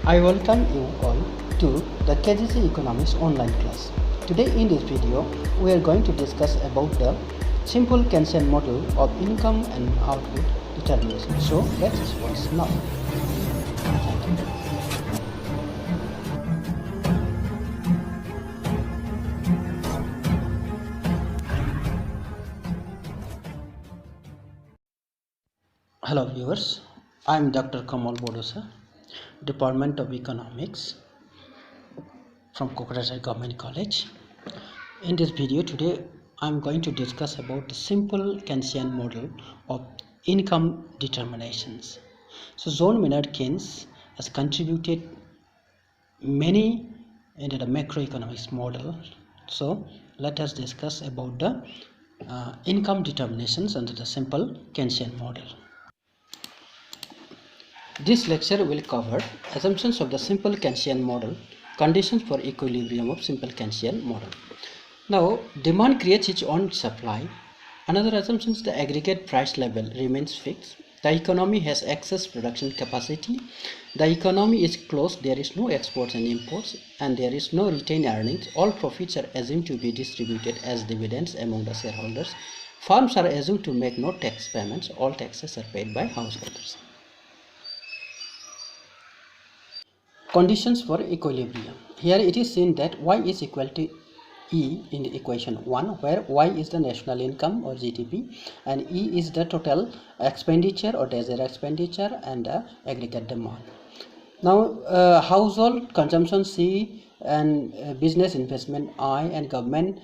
I welcome you all to the KGC Economics online class. Today in this video, we are going to discuss about the simple Keynesian model of income and output determination. So let's watch now. Thank you. Hello viewers, I am Dr. Kamal Bodosa, Department of Economics from Kokrajhar Government College. In this video today I am going to discuss about the simple Keynesian model of income determinations. So John Maynard Keynes has contributed many into the macroeconomics model. So let us discuss about the income determinations under the simple Keynesian model. This lecture will cover assumptions of the simple Keynesian model, conditions for equilibrium of simple Keynesian model. Now, demand creates its own supply. Another assumption is the aggregate price level remains fixed. The economy has excess production capacity. The economy is closed. There is no exports and imports, and there is no retained earnings. All profits are assumed to be distributed as dividends among the shareholders. Firms are assumed to make no tax payments. All taxes are paid by householders. Conditions for equilibrium. Here it is seen that y is equal to E in the equation 1, where y is the national income or GDP and E is the total expenditure or desire expenditure and the aggregate demand. Now household consumption C and business investment I and government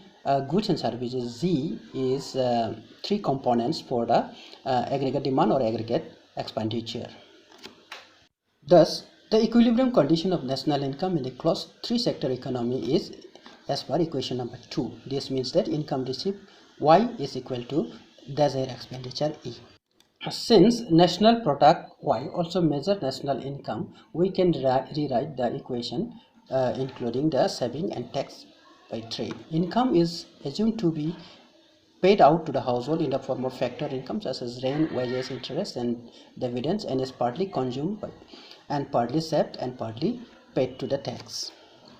goods and services Z is three components for the aggregate demand or aggregate expenditure. Thus, the equilibrium condition of national income in a closed three-sector economy is as per equation number 2. This means that income received Y is equal to desire expenditure E. Since national product Y also measures national income, we can rewrite the equation including the saving and tax by trade. Income is assumed to be paid out to the household in the form of factor income such as rent, wages, interest and dividends, and is partly consumed and partly saved and partly paid to the tax.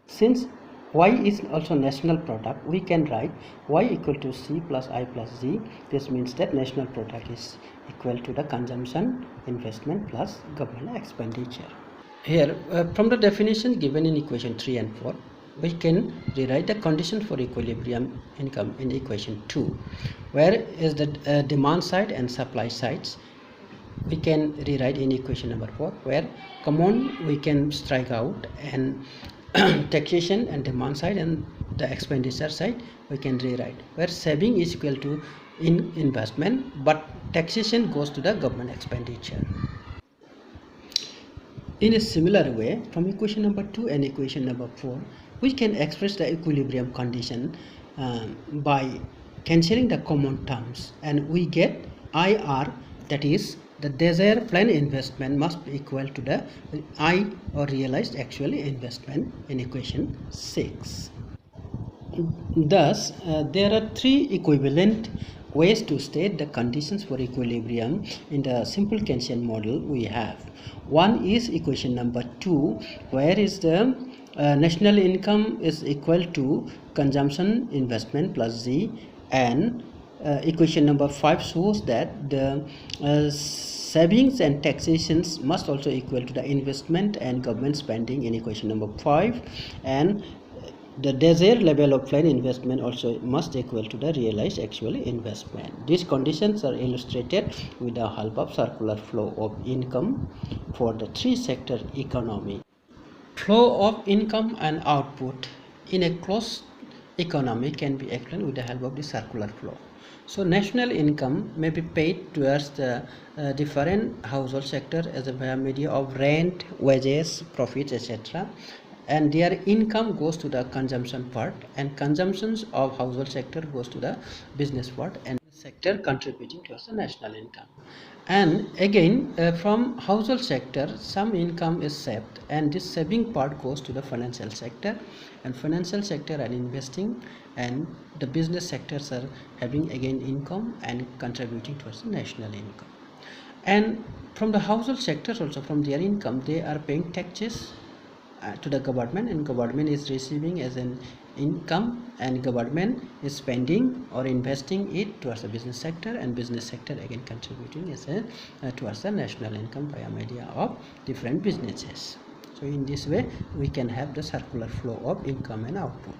Since Y is also national product, we can write Y equal to C plus I plus Z. This means that national product is equal to the consumption, investment plus government expenditure. Here from the definition given in equation 3 and 4, we can rewrite the condition for equilibrium income in equation 2, where is the demand side and supply sides. We can rewrite in equation number 4, where common we can strike out and taxation and demand side and the expenditure side we can rewrite, where saving is equal to investment but taxation goes to the government expenditure. In a similar way, from equation number 2 and equation number 4, we can express the equilibrium condition by cancelling the common terms, and we get IR, that is the desired planned investment must be equal to the I or realized actual investment in equation 6. Thus, there are three equivalent ways to state the conditions for equilibrium in the simple Keynesian model we have. One is equation number 2, where is the national income is equal to consumption, investment plus Z, and equation number 5 shows that the savings and taxations must also equal to the investment and government spending in equation number 5, and the desired level of planned investment also must equal to the realized actual investment. These conditions are illustrated with the help of circular flow of income for the three-sector economy. Flow of income and output in a closed economy can be explained with the help of the circular flow. So national income may be paid towards the different household sector as a media of rent, wages, profits, etc. And their income goes to the consumption part, and consumptions of household sector goes to the business part, and sector contributing towards the national income. And again from household sector some income is saved, and this saving part goes to the financial sector, and financial sector are investing, and the business sectors are having again income and contributing towards the national income. And from the household sectors also, from their income they are paying taxes to the government, and government is receiving as an income, and government is spending or investing it towards the business sector, and business sector again contributing as a towards the national income by a media of different businesses. So in this way we can have the circular flow of income and output.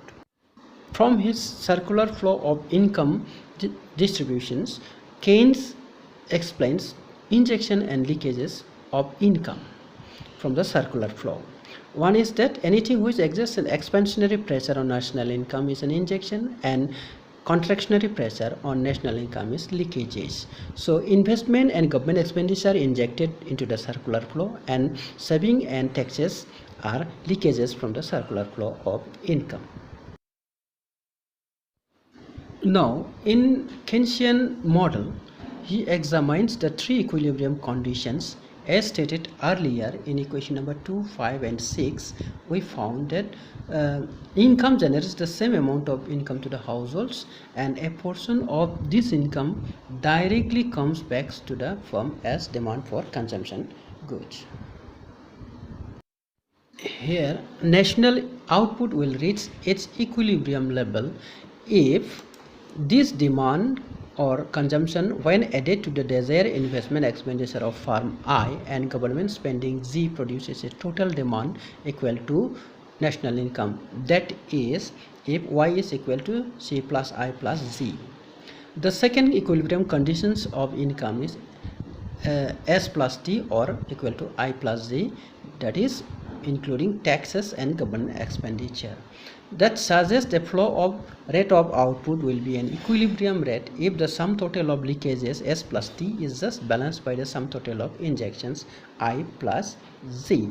From his circular flow of income distributions, Keynes explains injection and leakages of income from the circular flow. One is that anything which exerts an expansionary pressure on national income is an injection, and contractionary pressure on national income is leakages. So investment and government expenditure injected into the circular flow, and saving and taxes are leakages from the circular flow of income. Now in Keynesian model, he examines the three equilibrium conditions as stated earlier in equation number 2, 5 and 6. We found that income generates the same amount of income to the households, and a portion of this income directly comes back to the firm as demand for consumption goods. Here national output will reach its equilibrium level if this demand or consumption, when added to the desired investment expenditure of firm I and government spending Z, produces a total demand equal to national income. That is, if Y is equal to C plus I plus Z. The second equilibrium conditions of income is S plus T or equal to I plus Z, that is including taxes and government expenditure. That suggests the flow of rate of output will be an equilibrium rate if the sum total of leakages S plus T is just balanced by the sum total of injections I plus Z.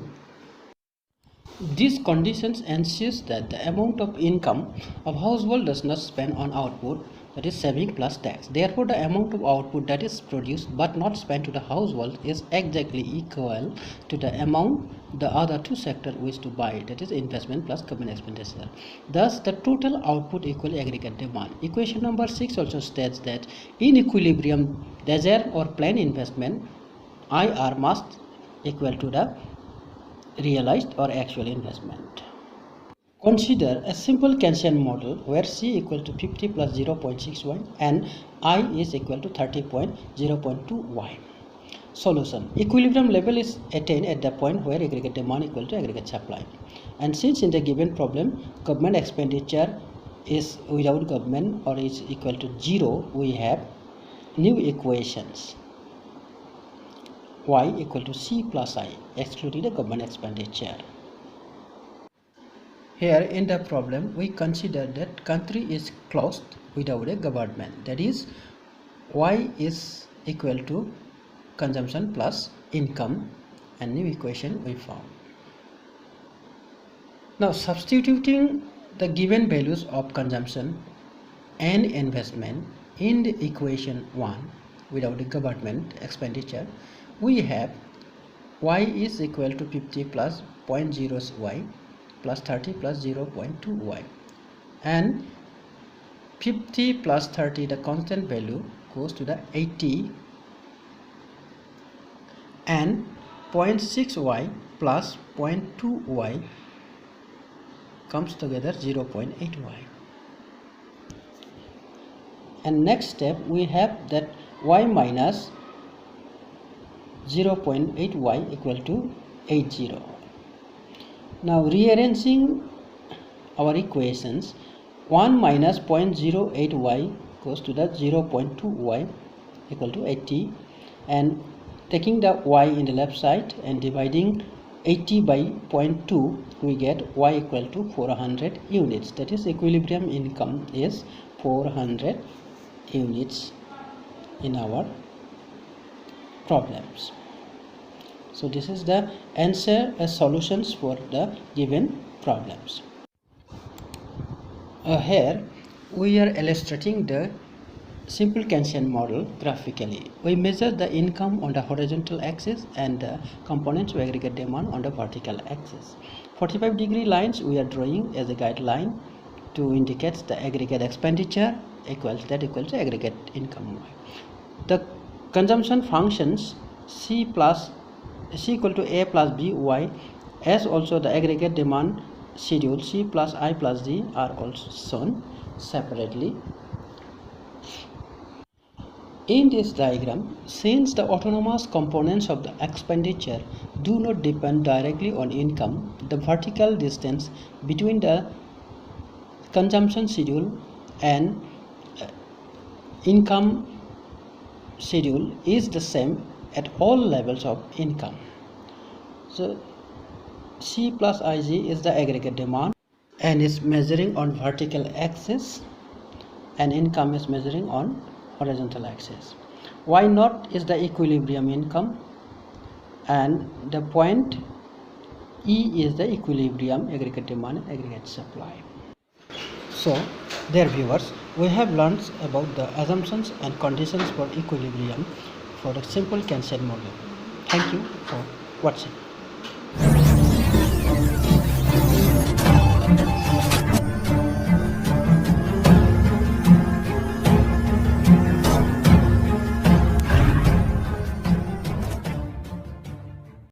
These conditions ensures that the amount of income of household does not spend on output, that is saving plus tax. Therefore, the amount of output that is produced but not spent to the household is exactly equal to the amount the other two sectors wish to buy, that is investment plus government expenditure. Thus, the total output equal aggregate demand. Equation number 6 also states that in equilibrium, desired or planned investment IR must equal to the realized or actual investment. Consider a simple Keynesian model where C equal to 50 plus 0.61 and I is equal to 30.0.2y. Solution. Equilibrium level is attained at the point where aggregate demand equal to aggregate supply. And since in the given problem government expenditure is without government or is equal to 0, we have new equations. Y equal to C plus I, excluding the government expenditure. Here in the problem we consider that country is closed without a government, that is Y is equal to consumption plus income, and new equation we found. Now substituting the given values of consumption and investment in the equation 1 without the government expenditure, we have Y is equal to 50 plus 0.0y plus 30 plus 0.2y, and 50 plus 30, the constant value, goes to the 80, and 0.6y plus 0.2y comes together 0.8y. And next step we have that y minus 0.8y equal to 80. Now rearranging our equations, 1 minus 0.08y goes to the 0.2y equal to 80, and taking the y in the left side and dividing 80 by 0.2, we get y equal to 400 units. That is, equilibrium income is 400 units in our problems. So this is the answer as solutions for the given problems. Here we are illustrating the simple Keynesian model graphically. We measure the income on the horizontal axis and the components of aggregate demand on the vertical axis. 45-degree lines we are drawing as a guideline to indicate the aggregate expenditure equals to aggregate income. The consumption functions C equal to A plus B Y, as also the aggregate demand schedule C plus I plus D are also shown separately. In this diagram, since the autonomous components of the expenditure do not depend directly on income, the vertical distance between the consumption schedule and income schedule is the same at all levels of income. So C plus IG is the aggregate demand and is measuring on vertical axis, and income is measuring on horizontal axis. Y naught is the equilibrium income, and the point E is the equilibrium aggregate demand and aggregate supply. So, dear viewers, we have learned about the assumptions and conditions for equilibrium for the simple Keynesian model. Thank you for watching.